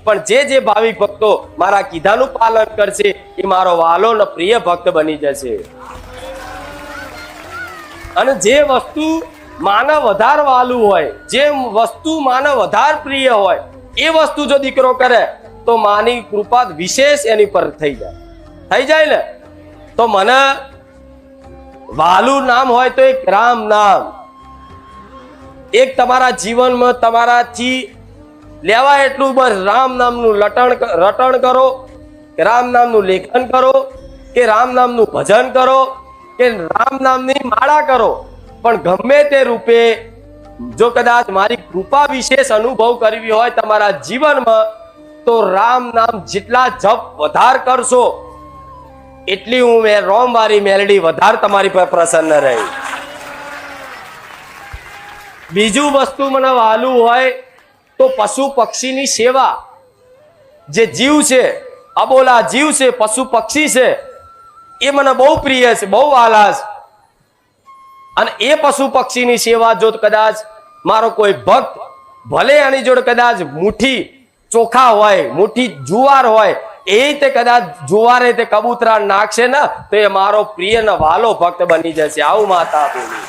પણ જે ભાવિક ભક્તો મારા કીધાનું પાલન કરશે એ મારો વાલો ને પ્રિય ભક્ત બની જશે. અને જે વસ્તુ માને વધારે વાલું હોય, જે વસ્તુ માને વધારે પ્રિય હોય, એ વસ્તુ જો દીકરો કરે તો માની કૃપા વિશેષ એની પર થઈ જાય ને. તો મને વાલું નામ હોય તો એક રામ નામ, એક તમારા જીવનમાં તમારાથી લેવા એટલું બસ રામ નામનું રટણ કરો, કે રામ નામનું લેખન કરો, કે રામ નામનું ભજન કરો, કે રામ નામની માળા કરો. પણ ગમે તે રૂપે જો કદાચ મારી કૃપા વિશેષ અનુભવ કરવી હોય તમારા જીવનમાં, તો રામ નામ જેટલા જપ વધાર કરશો એટલી હું રોમવારી મેલડી વધારે તમારી પર પ્રસન્ન રહી. બીજું વસ્તુ મને વાલું હોય તો પશુ પક્ષીની સેવા. જે જીવ છે, અબોલા જીવ છે, પશુ પક્ષી છે, એ મને બહુ પ્રિય છે, બહુ વાલા છે. અને એ પશુ પક્ષીની સેવા જો કદાચ મારો કોઈ ભક્ત ભલે એની જોડે કદાચ મુઠ્ઠી ચોખા હોય, મુઠ્ઠી જુવાર હોય, એ તે કદાચ જુવારે તે કબૂતરા નાખશે ને તો એ મારો પ્રિય ને વાલો ભક્ત બની જશે. આવું માતા બોલી.